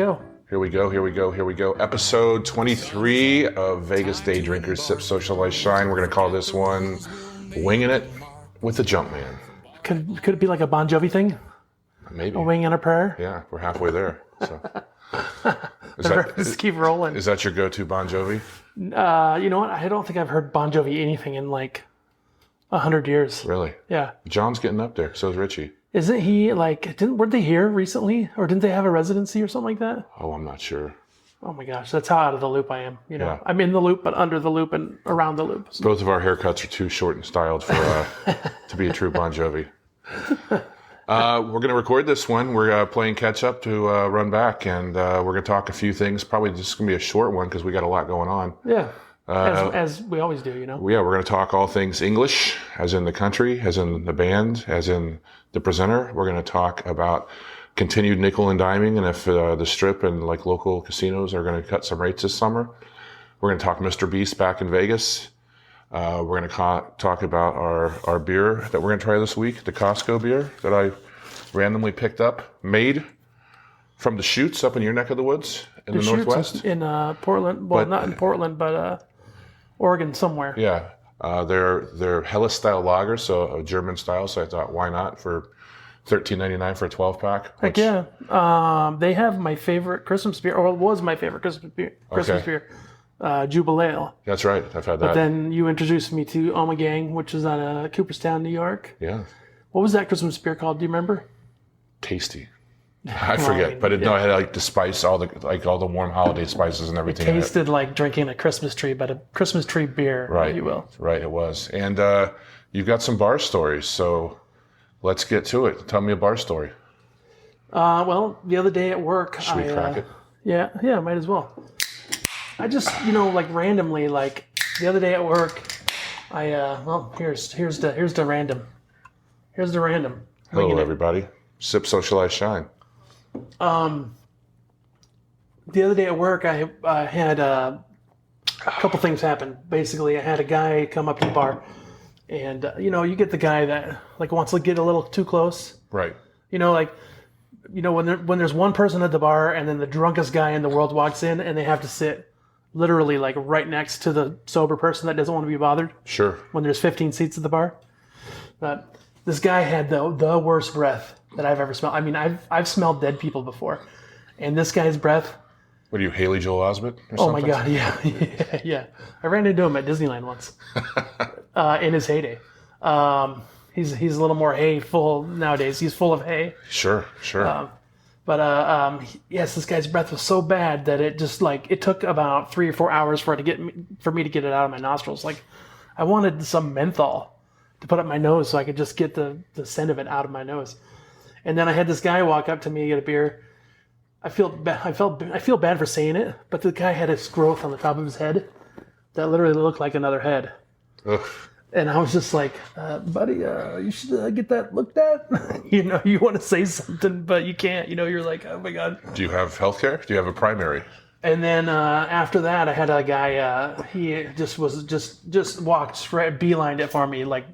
go. Here we go. Episode 23 of Vegas Day Drinkers Sip, Socialize, Shine. We're going to call this one Winging It with the Jumpman. Could it be like a Bon Jovi thing? Maybe. A wing and a prayer? Yeah, we're halfway there. So. Just keep rolling. Is that your go-to Bon Jovi? You know what? I don't think I've heard Bon Jovi anything in like 100 years. Really? Yeah. John's getting up there. So is Richie. Isn't he like, weren't they here recently? Or didn't they have a residency or something like that? Oh, I'm not sure. Oh my gosh, that's how out of the loop I am. You know, Yeah. I'm in the loop, but under the loop and around the loop. So. Both of our haircuts are too short and styled for to be a true Bon Jovi. We're going to record this one. We're playing catch up to run back, and we're going to talk a few things. Probably just going to be a short one because we got a lot going on. Yeah, as we always do, you know. Yeah, we're going to talk all things English, as in the country, as in the band, as in the presenter. We're going to talk about continued nickel and diming, and if the Strip and like local casinos are going to cut some rates this summer. We're going to talk Mr. Beast back in Vegas. We're going to talk about our beer that we're going to try this week, the Costco beer that I randomly picked up, made from the chutes up in your neck of the woods in the Northwest. In Portland, well, not in Portland, but Oregon somewhere. Yeah, they're Helles style lagers, so a German style. So I thought, why not for $13.99 for a 12-pack? Heck yeah. They have my favorite Christmas beer, or it was my favorite Christmas beer. Jubilee. That's right. I've had that. But then you introduced me to Omegang, which is out of Cooperstown, New York. Yeah. What was that Christmas beer called? Do you remember? Tasty. I forget, but it had like the spice, all the warm holiday spices and everything. It tasted like drinking a Christmas tree, but a Christmas tree beer, right? If you will. Right. It was, and you've got some bar stories, so let's get to it. Tell me a bar story. Well, the other day at work, Should we crack it? Yeah, might as well. I just, like randomly, like the other day at work, here's the random. Here's the random. Hello, everybody. Sip, Socialize, Shine. The other day at work, I had a couple things happen. Basically, I had a guy come up to the bar, and you get the guy that like wants to get a little too close. Right. When there's one person at the bar, and then the drunkest guy in the world walks in, and they have to sit literally like right next to the sober person that doesn't want to be bothered. Sure. When there's 15 seats at the bar. But this guy had the worst breath that I've ever smelled. I mean, I've smelled dead people before. And this guy's breath. What are you, Haley Joel Osment or something? Oh my God, yeah. I ran into him at Disneyland once. In his heyday. He's a little more hay full nowadays. He's full of hay. Sure. Yes, this guy's breath was so bad that it just it took about 3 or 4 hours for me to get it out of my nostrils. Like, I wanted some menthol to put up my nose so I could just get the scent of it out of my nose. And then I had this guy walk up to me to get a beer. I feel bad for saying it, but the guy had this growth on the top of his head that literally looked like another head. Ugh. And I was just like, buddy, you should get that looked at. You want to say something, but you can't. You're like, oh my God. Do you have health care? Do you have a primary? And then after that, I had a guy, he just walked straight, beelined it for me, like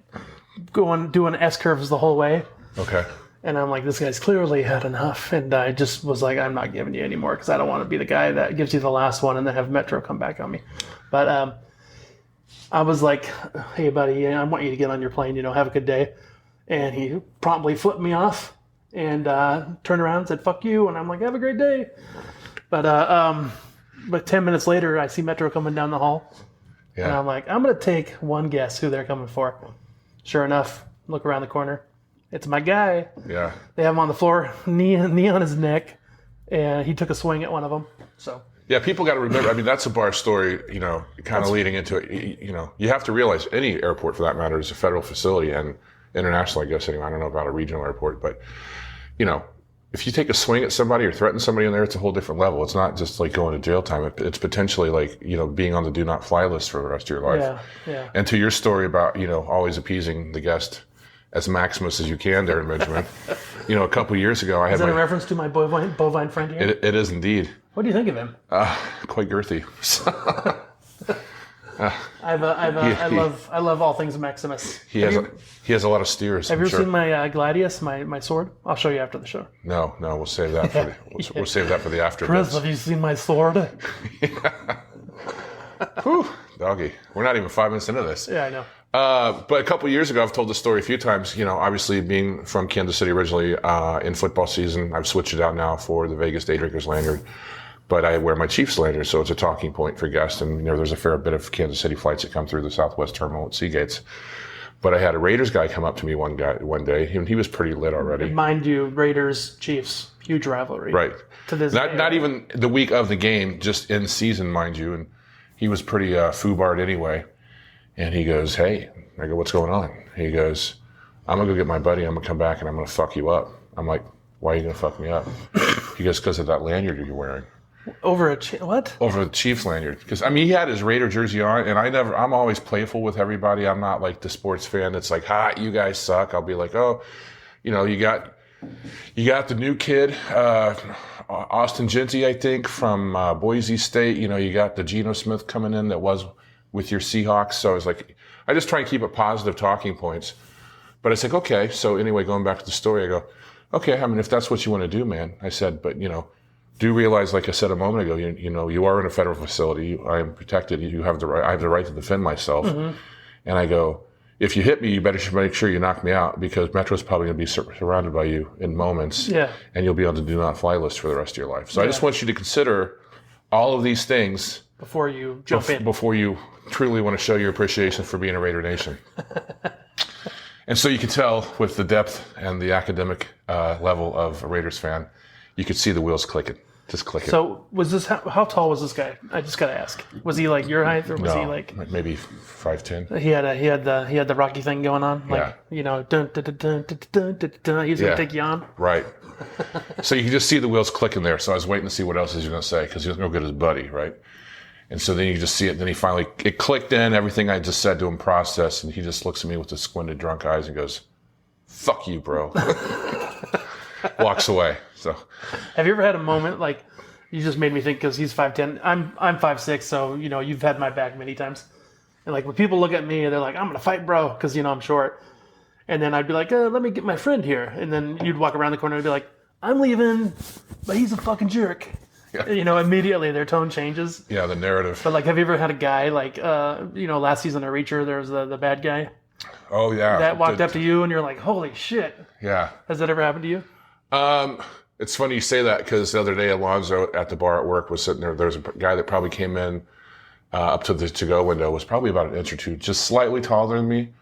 doing S-curves the whole way. Okay. And I'm like, this guy's clearly had enough. And I just was like, I'm not giving you any more because I don't want to be the guy that gives you the last one and then have Metro come back on me. But I was like, hey, buddy, I want you to get on your plane, have a good day. And he promptly flipped me off and turned around and said, fuck you. And I'm like, have a great day. But 10 minutes later, I see Metro coming down the hall. Yeah. And I'm like, I'm going to take one guess who they're coming for. Sure enough, look around the corner. It's my guy. Yeah. They have him on the floor, knee on his neck, and he took a swing at one of them. So. Yeah, people got to remember, I mean, that's a bar story, kind of leading into it. You have to realize any airport for that matter is a federal facility and international, I guess, anyway. I don't know about a regional airport, but, if you take a swing at somebody or threaten somebody in there, it's a whole different level. It's not just like going to jail time. It's potentially like, being on the do not fly list for the rest of your life. Yeah. And to your story about, always appeasing the guest as Maximus as you can, Darren Benjamin. A couple of years ago, I had Is that a reference to my bovine friend here? It is indeed. What do you think of him? Quite girthy. I love all things Maximus. He has a lot of steers. Have you ever seen my Gladius, my sword? I'll show you after the show. No, we'll save that we'll save that for the after. Chris, have you seen my sword? Whew, doggy. We're not even 5 minutes into this. Yeah, I know. But a couple of years ago, I've told this story a few times. You know, obviously being from Kansas City originally, in football season, I've switched it out now for the Vegas Day Drinkers lanyard. But I wear my Chiefs lanyard, so it's a talking point for guests. And, you know, there's a fair bit of Kansas City flights that come through the Southwest Terminal at Seagates. But I had a Raiders guy come up to me one day, and he was pretty lit already. Mind you, Raiders, Chiefs, huge rivalry. Right. To this not even the week of the game, just in season, mind you. And he was pretty foobarred anyway. And he goes, hey. I go, what's going on? He goes, I'm going to go get my buddy. I'm going to come back, and I'm going to fuck you up. I'm like, why are you going to fuck me up? He goes, because of that lanyard you're wearing. Over what? Over the Chiefs lanyard. Because, I mean, he had his Raider jersey on, and I'm always playful with everybody. I'm not like the sports fan that's like, you guys suck. I'll be like, oh, you know, you got the new kid, Austin Ginty, I think, from Boise State. You know, you got the Geno Smith coming in that was with your Seahawks. So I was like, I just try and keep it positive talking points. But it's like, okay. So anyway, going back to the story, I go, okay, I mean, if that's what you want to do, man. I said, but, you know, do realize, like I said a moment ago, you know, you are in a federal facility. I am protected. You have the right. I have the right to defend myself. Mm-hmm. And I go, if you hit me, you better make sure you knock me out, because Metro's probably going to be surrounded by you in moments. Yeah. And you'll be on the do not fly list for the rest of your life. So I just want you to consider all of these things before you jump in. Before you truly want to show your appreciation for being a Raider Nation. And so you can tell with the depth and the academic level of a Raiders fan, you could see the wheels clicking. Just clicking. So was this how tall was this guy? I just gotta ask. Was he like your height, or was he like maybe 5'10"? He had the Rocky thing going on, like you know, dun, dun, dun, dun, dun, dun, dun, he's gonna take you on. Right. So you can just see the wheels clicking there. So I was waiting to see what else he's gonna say, because he was gonna go get his buddy, right? And so then you just see it. Then it clicked in, everything I just said to him processed, and he just looks at me with the squinted drunk eyes and goes, "Fuck you, bro." Walks away. So, have you ever had a moment like, you just made me think, because he's 5'10", I'm 5'6", so you know you've had my back many times, and like when people look at me and they're like, "I'm gonna fight, bro," because you know I'm short, and then I'd be like, "Let me get my friend here," and then you'd walk around the corner and be like, "I'm leaving, but he's a fucking jerk." Yeah. You know, immediately their tone changes. Yeah, the narrative. But like, have you ever had a guy like, you know, last season at Reacher, there was the bad guy. Oh yeah. That walked up to you and you're like, "Holy shit." Yeah. Has that ever happened to you? It's funny you say that, because the other day Alonzo at the bar at work was sitting there. There's a guy that probably came in up to the to-go window, was probably about an inch or two, just slightly taller than me,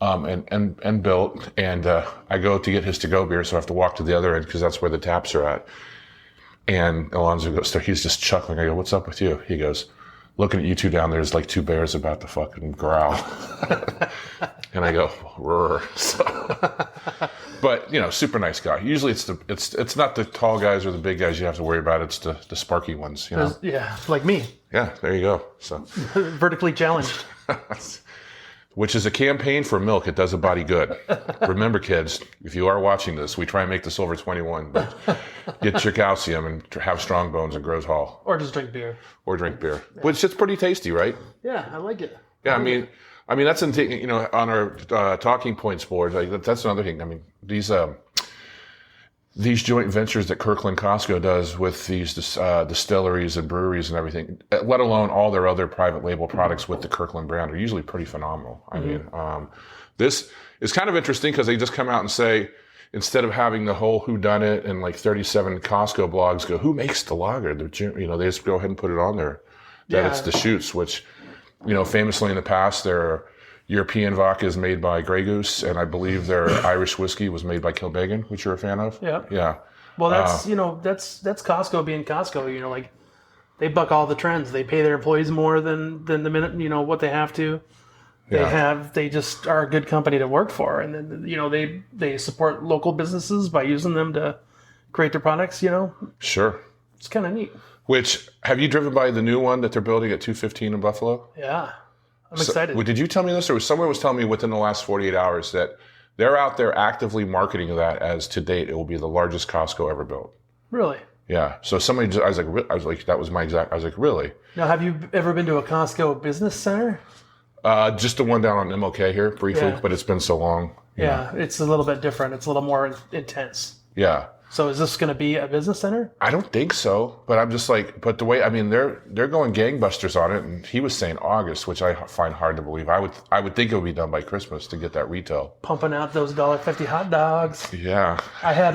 and built. And I go to get his to-go beer, so I have to walk to the other end because that's where the taps are at. And Alonzo goes, he's just chuckling. I go, "What's up with you?" He goes, "Looking at you two down there's like two bears about to fucking growl." And I go, "Roar." So, but you know, super nice guy. Usually it's not the tall guys or the big guys you have to worry about. It's the sparky ones, you know. Yeah, like me. Yeah, there you go. So vertically challenged. Which is a campaign for milk. It does a body good. Remember, kids, if you are watching this, we try and make this over 21, but get your calcium and have strong bones and grows tall. Or just drink beer. Yeah. Which is pretty tasty, right? Yeah, I like it. Yeah, I mean, that's you know, on our talking points board. Like that's another thing. I mean, these joint ventures that Kirkland Costco does with these distilleries and breweries and everything, let alone all their other private label products with the Kirkland brand, are usually pretty phenomenal. I mean, this is kind of interesting because they just come out and say, instead of having the whole whodunit and like 37 Costco blogs go, "Who makes the lager?" You know, they just go ahead and put it on there that it's the Shoots, which, you know, famously in the past, their European vodka is made by Grey Goose, and I believe their Irish whiskey was made by Kilbeggan, which you're a fan of. Yeah. Yeah. Well, that's, you know, that's Costco being Costco. You know, like, they buck all the trends. They pay their employees more than the minute, you know, what they have to. They just are a good company to work for. And then, you know, they support local businesses by using them to create their products, you know. Sure. It's kind of neat. Which, have you driven by the new one that they're building at 215 in Buffalo? Yeah. I'm excited. Did you tell me this, or someone was telling me within the last 48 hours that they're out there actively marketing that as, to date, it will be the largest Costco ever built? Really? Yeah. So I was like, that was my exact. I was like, really? Now, have you ever been to a Costco business center? Just the one down on MLK here briefly, Yeah. but it's been so long. Yeah, it's a little bit different. It's a little more intense. Yeah. So is this going to be a business center? I don't think so, but I'm just like, but the way, I mean, they're going gangbusters on it, and he was saying August, which I find hard to believe. I would think it would be done by Christmas to get that retail. Pumping out those $1.50 hot dogs. Yeah. I had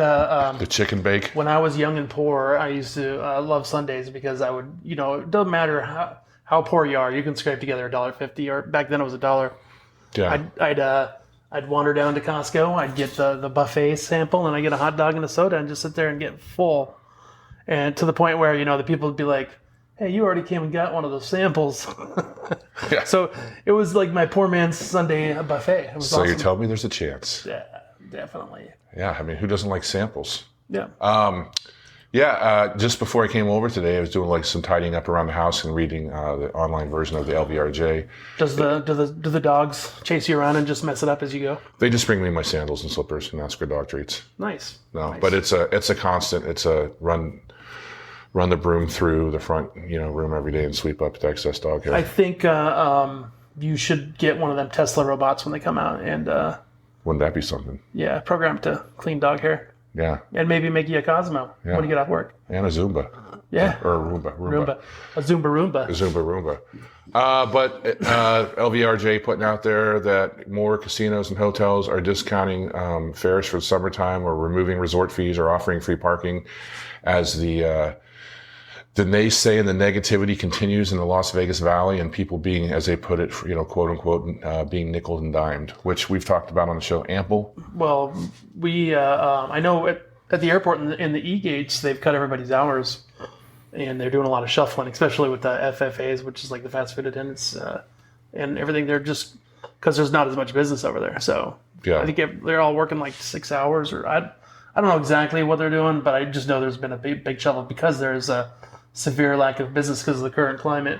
The chicken bake. when I was young and poor, I used to love Sundays because I would, it doesn't matter how poor you are, you can scrape together $1.50, or back then it was $1. Yeah. I'd wander down to Costco, I'd get the buffet sample, and I get a hot dog and a soda and just sit there and get full. And to the point where, the people would be like, hey, you already came and got one of those samples. Yeah. So it was like my poor man's Sunday buffet. It was So awesome. you tell me there's a chance. Yeah, definitely. Yeah. I mean, who doesn't like samples? Yeah. Just before I came over today, I was doing like some tidying up around the house and reading the online version of the LVRJ. Do the dogs chase you around and just mess it up as you go? They just bring me my sandals and slippers and ask for dog treats. Nice. No, Nice. but it's a constant. It's a run the broom through the front room every day and sweep up the excess dog hair. I think you should get one of them Tesla robots when they come out and Wouldn't that be something? program to clean dog hair Yeah, and maybe make you a Cosmo when you get off work. and a Zumba. Yeah. Or a Roomba. Roomba. A Zumba Roomba. Zumba Roomba. But LVRJ putting out there that more casinos and hotels are discounting fares for the summertime, or removing resort fees, or offering free parking, as the naysay and the negativity continues in the Las Vegas Valley, and people being, as they put it, quote unquote, being nickel and dimed, which we've talked about on the show ample. Well, I know at the airport in the E-gates, they've cut everybody's hours, and they're doing a lot of shuffling, especially with the FFAs, which is like the fast food attendants and everything. They're just, because there's not as much business over there. So Yeah. I think they're all working like 6 hours, or I don't know exactly what they're doing, but I just know there's been a big shuffle because there's a severe lack of business because of the current climate.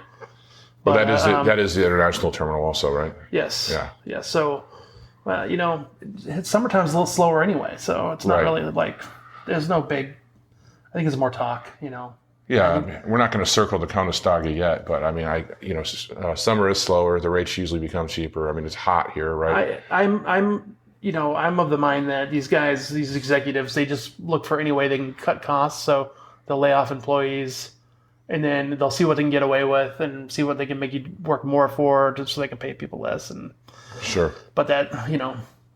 But that is the international terminal also, right? Yes. Yeah. Yeah. So, summertime's a little slower anyway, so it's not Right. really like there's no big. I think it's more talk. Yeah, I mean, we're not going to circle the Conestoga yet, but I mean, summer is slower. The rates usually become cheaper. I mean, it's hot here, right? I'm of the mind that these guys, these executives, they just look for any way they can cut costs. So they'll lay off employees, and then they'll see what they can get away with and see what they can make you work more for, just so they can pay people less. And Sure. but that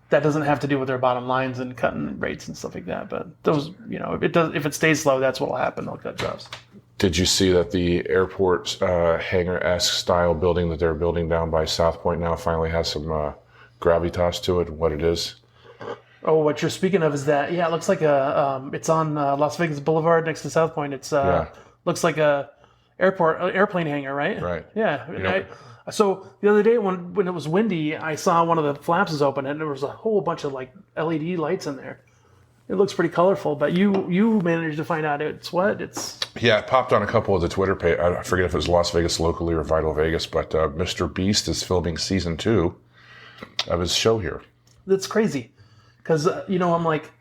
that doesn't have to do with their bottom lines and cutting rates and stuff like that. But those, if it stays slow, that's what will happen. They'll cut jobs. Did you see that the airport hangar-esque style building that they're building down by South Point now finally has some gravitas to it? What it is? Oh, what you're speaking of is that, it looks like it's on Las Vegas Boulevard next to South Point. It's looks like a airplane hangar, right? Right. Yeah. So the other day when it was windy, I saw one of the flaps is open and there was a whole bunch of like LED lights in there. It looks pretty colorful, but you managed to find out it's what? Yeah, it popped on a couple of the Twitter page. I forget if it was Las Vegas Locally or Vital Vegas, but Mr. Beast is filming season 2 of his show here. That's crazy. Because, I'm like,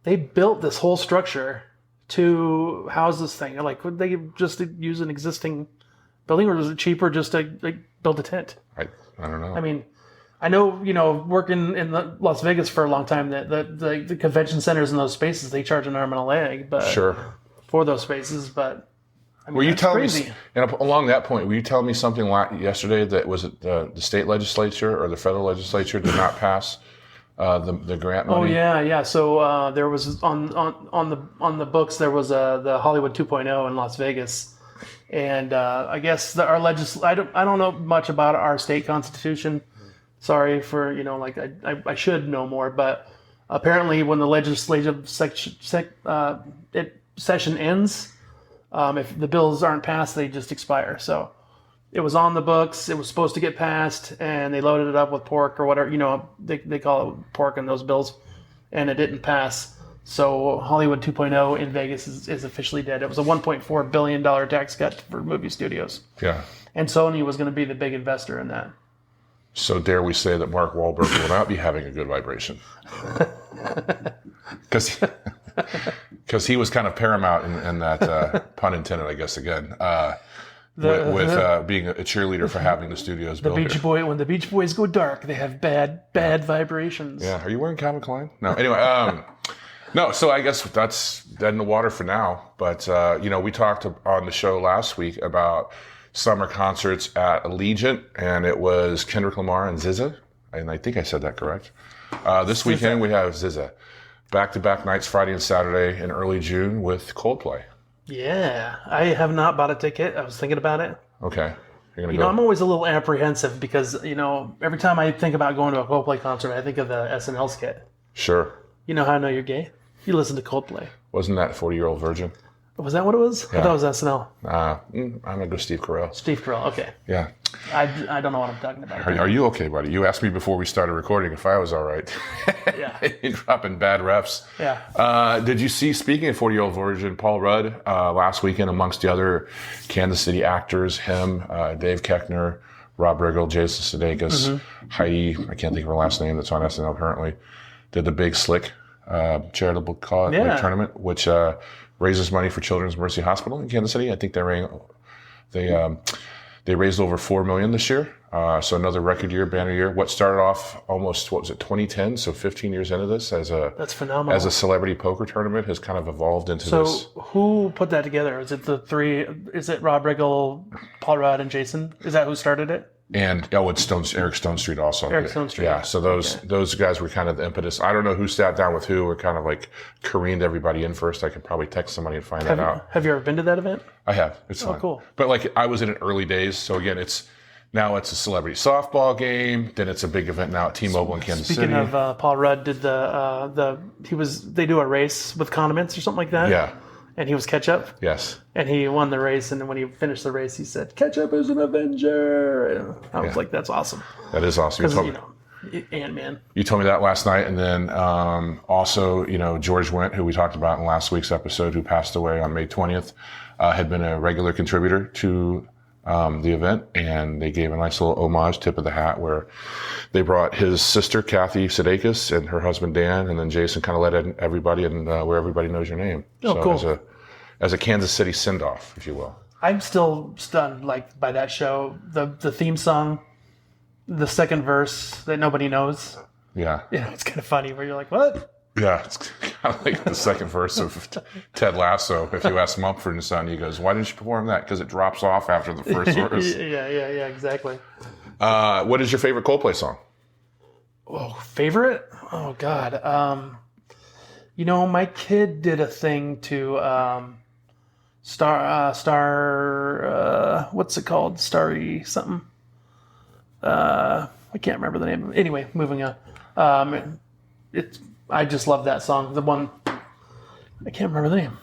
they built this whole structure to house this thing. Like, would they just use an existing building, or was it cheaper just to build a tent? I don't know. I mean, I know, working in Las Vegas for a long time, that the convention centers in those spaces, they charge an arm and a leg, but Sure. for those spaces. But I mean, Were you that's telling crazy. me, and along that point, were you telling me something yesterday that was it the state legislature or the federal legislature did not pass the grant Oh money? yeah. So there was on the books there was the Hollywood 2.0 in Las Vegas, and I guess our I don't know much about our state constitution. Sorry for I should know more, but apparently when the legislative session ends, if the bills aren't passed, they just expire. So it was on the books. It was supposed to get passed, and they loaded it up with pork or whatever. They call it pork in those bills, and it didn't pass. So Hollywood 2.0 in Vegas is officially dead. It was a $1.4 billion tax cut for movie studios. Yeah. And Sony was going to be the big investor in that. So dare we say that Mark Wahlberg will not be having a good vibration? Because he was kind of paramount in that, pun intended, I guess, again. with being a cheerleader for having the studios built here. When the Beach Boys go dark, they have bad vibrations. Yeah. Are you wearing Calvin Klein? No. Anyway, no. So I guess that's dead in the water for now. But we talked on the show last week about summer concerts at Allegiant, and it was Kendrick Lamar and SZA, and I think I said that correct. This weekend we have SZA, back-to-back nights, Friday and Saturday in early June with Coldplay. Yeah, I have not bought a ticket. I was thinking about it. Okay, you're gonna go. I'm always a little apprehensive because every time I think about going to a Coldplay concert, I think of the SNL skit. Sure. You know how I know you're gay? You listen to Coldplay. Wasn't that 40-Year-Old Virgin? Was that what it was? Yeah. I thought it was SNL. I'm gonna go Steve Carell. Steve Carell, okay. Yeah. I don't know what I'm talking about. Are you okay, buddy? You asked me before we started recording if I was all right. Yeah. You're dropping bad refs. Yeah. Did you see, speaking of 40-Year-Old Virgin, Paul Rudd last weekend amongst the other Kansas City actors, him, Dave Koechner, Rob Riggle, Jason Sudeikis, Heidi, I can't think of her last name, that's on SNL currently, did the Big Slick charitable tournament, which raises money for Children's Mercy Hospital in Kansas City. I think they raised over $4 million this year. So another record year, banner year. What started off almost, 2010? So 15 years into this that's phenomenal. As a celebrity poker tournament has kind of evolved into this. So who put that together? Is it the three? Is it Rob Riggle, Paul Rudd, and Jason? Is that who started it? And it's Eric Stone Street also. Eric Stone Street. Yeah. So those guys were kind of the impetus. I don't know who sat down with who or kind of like careened everybody in first. I could probably text somebody and find that out. Have you ever been to that event? I have. It's fun. Cool. But like I was in it early days. So again, it's a celebrity softball game. Then it's a big event now at T-Mobile in Kansas City. Speaking of Paul Rudd, did they do a race with condiments or something like that? Yeah. And he was ketchup? Yes. And he won the race, and then when he finished the race, he said, "Ketchup is an Avenger." And I was like, that's awesome. That is awesome. Ant-Man. You told me that last night. And then also, George Wendt, who we talked about in last week's episode, who passed away on May 20th, had been a regular contributor to the event. And they gave a nice little homage, tip of the hat, where they brought his sister, Kathy Sudeikis, and her husband, Dan, and then Jason kind of led everybody in where everybody knows your name. Oh, so cool. As a Kansas City send-off, if you will. I'm still stunned, by that show. The theme song, the second verse that nobody knows. Yeah. It's kind of funny where you're like, what? Yeah, it's kind of like the second verse of Ted Lasso. If you ask Mumford and Son, he goes, "Why didn't you perform that?" Because it drops off after the first verse. Yeah, exactly. What is your favorite Coldplay song? Oh, favorite? Oh, God. My kid did a thing to what's it called? Starry something. I can't remember the name of it. Anyway, moving on. I just love that song. The one, I can't remember the name.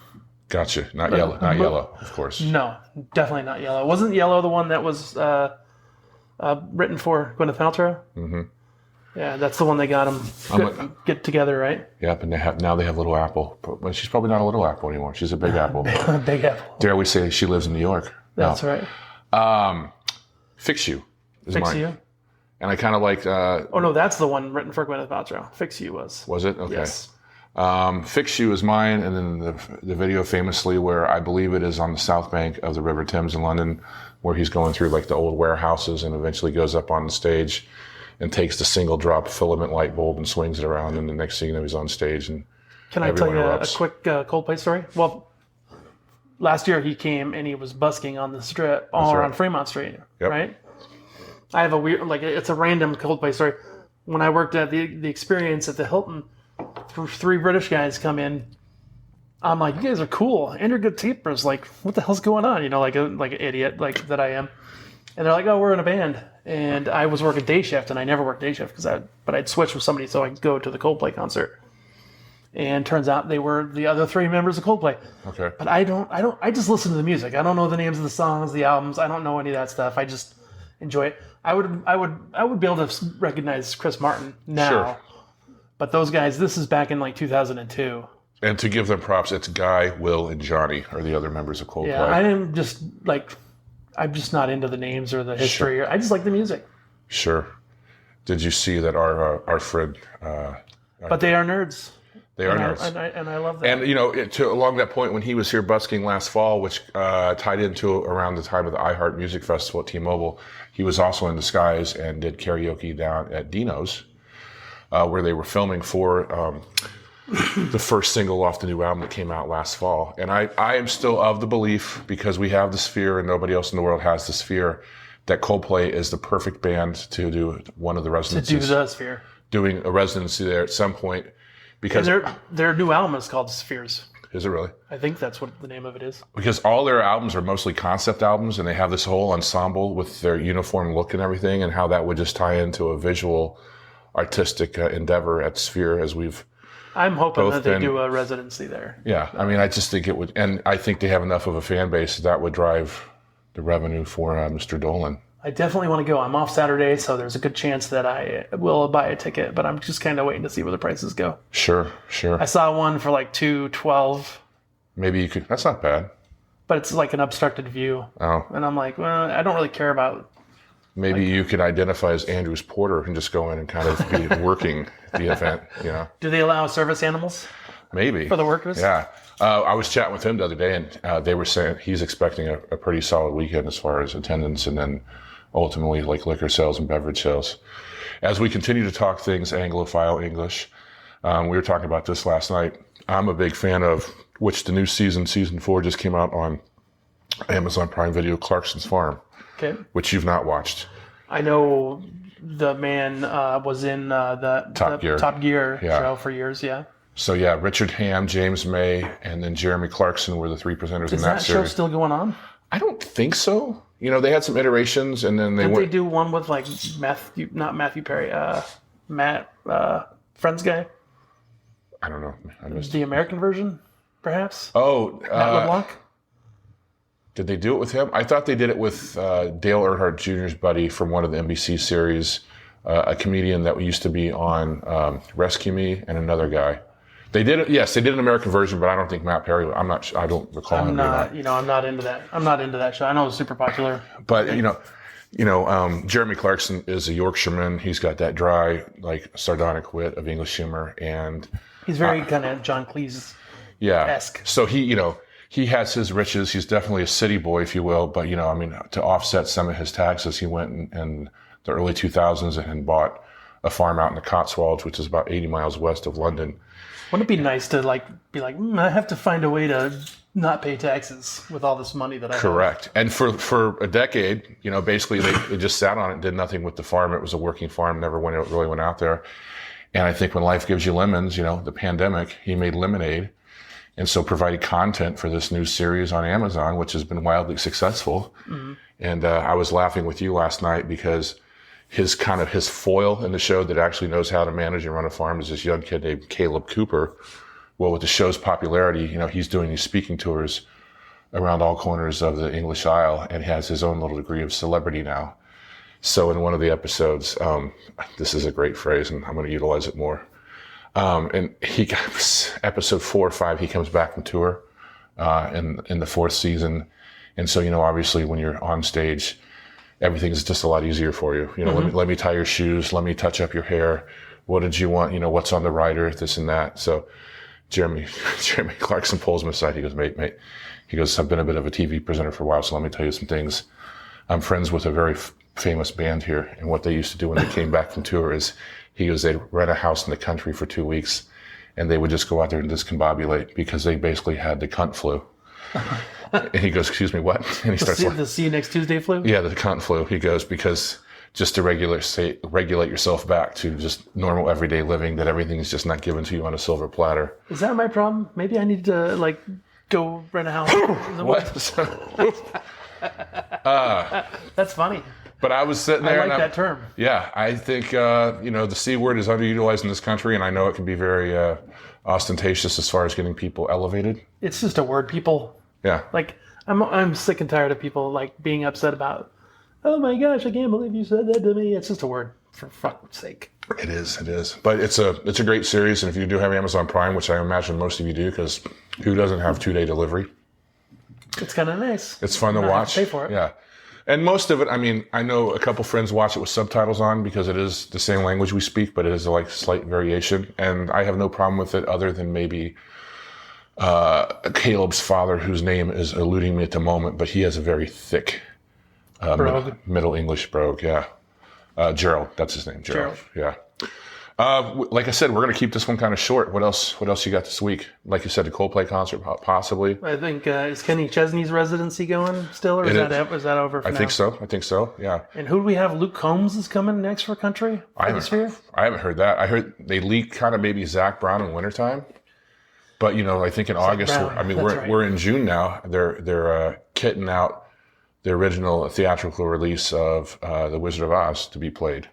Gotcha. Not Yellow. Not Yellow, of course. No, definitely not Yellow. Wasn't Yellow the one that was written for Gwyneth Paltrow? Mm-hmm. Yeah, that's the one they got them get together, right? Yep, and they have Little Apple. But she's probably not a Little Apple anymore. She's a Big Apple. Big Apple. Dare we say she lives in New York? That's right. Fix You is Fix mine. You? And I kind of like... oh, no, that's the one written for Gwyneth Paltrow. Fix You was. Was it? Okay. Yes. Fix You is mine, and then the video famously where I believe it is on the south bank of the River Thames in London, where he's going through the old warehouses and eventually goes up on the stage and takes the single drop filament light bulb and swings it around, and the next thing you know, he's on stage and Can I tell you a quick Coldplay story? Well, last year he came and he was busking on the strip on Fremont Street, right? I have a weird, it's a random Coldplay story. When I worked at the Experience at the Hilton, three British guys come in. I'm like, you guys are cool, and you're good tapers. What the hell's going on? Like an idiot, that I am. And they're like, oh, we're in a band. And I was working day shift, and I never worked day shift but I'd switch with somebody so I could go to the Coldplay concert. And turns out they were the other three members of Coldplay. Okay. But I just listen to the music. I don't know the names of the songs, the albums. I don't know any of that stuff. I just enjoy it. I would be able to recognize Chris Martin now. Sure. But those guys, this is back in 2002. And to give them props, it's Guy, Will, and Johnny are the other members of Coldplay. Yeah, I'm just not into the names or the history. Sure. I just like the music. Sure. Did you see that our friend... but they are nerds. They are nerds. And I love that. And, along that point, when he was here busking last fall, which tied into around the time of the iHeart Music Festival at T-Mobile, he was also in disguise and did karaoke down at Dino's, where they were filming for the first single off the new album that came out last fall. And I am still of the belief, because we have the Sphere and nobody else in the world has the Sphere, that Coldplay is the perfect band to do one of the residencies. To do the Sphere. Doing a residency there at some point. Because their new album is called Spheres. Is it really? I think that's what the name of it is. Because all their albums are mostly concept albums, and they have this whole ensemble with their uniform look and everything, and how that would just tie into a visual, artistic endeavor at Sphere, as I'm hoping that they do a residency there. Yeah, I mean, I just think it would, and I think they have enough of a fan base that would drive the revenue for Mr. Dolan. I definitely want to go. I'm off Saturday, so there's a good chance that I will buy a ticket, but I'm just kind of waiting to see where the prices go. Sure. I saw one for like $212. Maybe you could, that's not bad. But it's like an obstructed view. Oh. And I'm like, well, I don't really care about... Maybe you could identify as Andrews Porter and just go in and kind of be working the event, Do they allow service animals? Maybe. For the workers? Yeah. I was chatting with him the other day, and they were saying he's expecting a pretty solid weekend as far as attendance, and then ultimately like liquor sales and beverage sales. As we continue to talk things Anglophile English, we were talking about this last night. I'm a big fan of, which the new season 4 just came out on Amazon Prime Video, Clarkson's Farm, which you've not watched. I know the man was in the Top Gear show for years, yeah. So yeah, Richard Hamm, James May, and then Jeremy Clarkson were the three presenters in that series. Is that show still going on? I don't think so. They had some iterations, and then they do one with like not Matthew Perry, Matt, Friends guy? I don't know. I missed the American version, perhaps? Oh. Matt LeBlanc? Did they do it with him? I thought they did it with Dale Earnhardt Jr.'s buddy from one of the NBC series, a comedian that used to be on Rescue Me, and another guy. They did it. Yes, they did an American version, but I don't think Matt Perry. I don't recall him doing that. I'm not into that. I'm not into that show. I know it's super popular. But Jeremy Clarkson is a Yorkshireman. He's got that dry, like sardonic wit of English humor, and he's very kind of John Cleese-esque. So he has his riches. He's definitely a city boy, if you will. But to offset some of his taxes, he went in the early 2000s and bought a farm out in the Cotswolds, which is about 80 miles west of London. Wouldn't it be nice to be like, I have to find a way to not pay taxes with all this money that I have? Correct. And for a decade, basically they just sat on it, did nothing with the farm. It was a working farm, never really went out there. And I think when life gives you lemons, the pandemic, he made lemonade. And so provided content for this new series on Amazon, which has been wildly successful. Mm-hmm. And I was laughing with you last night because his foil in the show that actually knows how to manage and run a farm is this young kid named Caleb Cooper. Well, with the show's popularity, he's doing these speaking tours around all corners of the English Isle and has his own little degree of celebrity now. So in one of the episodes, this is a great phrase and I'm going to utilize it more. And episode 4 or 5, he comes back from tour, in the 4th season. And so, obviously when you're on stage, everything's just a lot easier for you. Mm-hmm. Let me tie your shoes. Let me touch up your hair. What did you want? What's on the rider, this and that. So Jeremy Clarkson pulls him aside. He goes, mate. He goes, I've been a bit of a TV presenter for a while, so let me tell you some things. I'm friends with a very famous band here. And what they used to do when they came back from tour is, he goes, they'd rent a house in the country for 2 weeks and they would just go out there and discombobulate because they basically had the cunt flu. And he goes, excuse me, what? And he starts the see you next Tuesday flu? Yeah, the cunt flu. He goes, because just to regulate yourself back to just normal everyday living, that everything is just not given to you on a silver platter. Is that my problem? Maybe I need to go rent a house. What? That's funny. But I was sitting there. I like that term. Yeah, I think the C word is underutilized in this country, and I know it can be very ostentatious as far as getting people elevated. It's just a word, people. Yeah. I'm sick and tired of people being upset about, oh my gosh, I can't believe you said that to me. It's just a word, for fuck's sake. It is. But it's a great series, and if you do have Amazon Prime, which I imagine most of you do, because who doesn't have 2-day delivery? It's kind of nice. It's fun to watch. Pay for it. Yeah. And most of it, I mean, I know a couple friends watch it with subtitles on because it is the same language we speak, but it is like slight variation. And I have no problem with it other than maybe Caleb's father, whose name is eluding me at the moment, but he has a very thick middle English brogue. Yeah. Gerald, that's his name. Gerald. Yeah. Like I said, we're going to keep this one kind of short. What else you got this week? Like you said, the Coldplay concert, possibly. I think, is Kenny Chesney's residency going still, or is that over for now? I think so, yeah. And who do we have? Luke Combs is coming next for country for the Sphere? I haven't heard that. I heard they leaked kind of maybe Zach Brown in wintertime. But, I think in August, we're in June now. They're kitting out the original theatrical release of The Wizard of Oz to be played.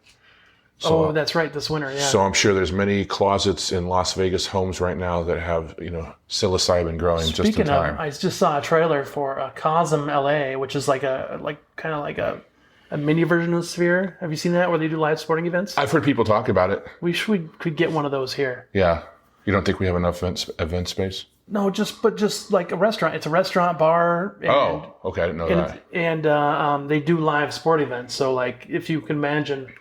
So, that's right, this winter, yeah. So I'm sure there's many closets in Las Vegas homes right now that have, psilocybin growing just in time. Speaking of, I just saw a trailer for Cosm LA, which is like a mini version of Sphere. Have you seen that, where they do live sporting events? I've heard people talk about it. We could get one of those here. Yeah. You don't think we have enough event space? No, just like a restaurant. It's a restaurant bar. And, okay. I didn't know that. And they do live sport events. So, like, if you can imagine,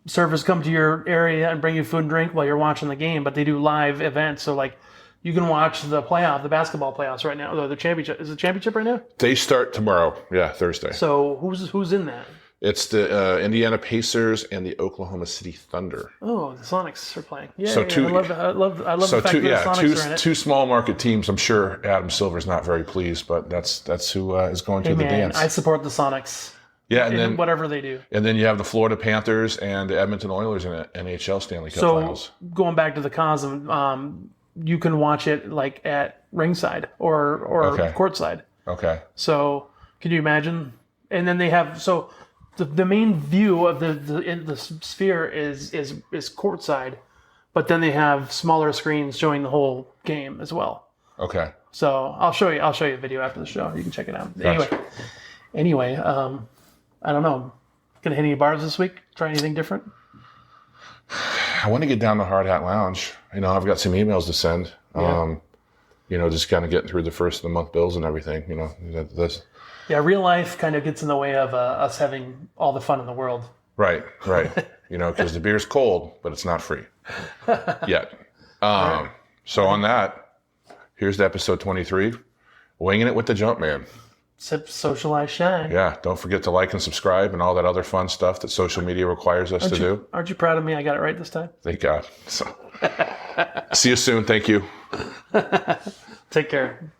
servers come to your area and bring you food and drink while you're watching the game, but they do live events. So, like, you can watch the basketball playoffs right now. The championship. Is it championship right now? They start tomorrow. Yeah, Thursday. So who's in that? It's the Indiana Pacers and the Oklahoma City Thunder. Oh, the Sonics are playing. Yeah, so I love the fact that the Sonics are in it. Two small market teams. I'm sure Adam Silver's not very pleased, but that's who is going to the dance. I support the Sonics. Yeah, and then whatever they do. And then you have the Florida Panthers and the Edmonton Oilers in the NHL Stanley Cup Finals. So going back to the Cosm, you can watch it like at ringside or courtside. Okay. So can you imagine? And then they have the main view of the Sphere is courtside, but then they have smaller screens showing the whole game as well. Okay. So I'll show you a video after the show. You can check it out. Gotcha. Anyway, I don't know. Gonna hit any bars this week? Try anything different? I want to get down to Hard Hat Lounge. I've got some emails to send. Yeah. Just kind of getting through the first of the month bills and everything. Yeah, real life kind of gets in the way of us having all the fun in the world. Right. Because the beer's cold, but it's not free yet. Right. So on that, here's the episode 23, Winging It with the Jumpman. Sip, socialize, shine. Yeah, don't forget to like and subscribe and all that other fun stuff that social media requires us to do. Aren't you proud of me? I got it right this time. Thank God. So, see you soon. Thank you. Take care.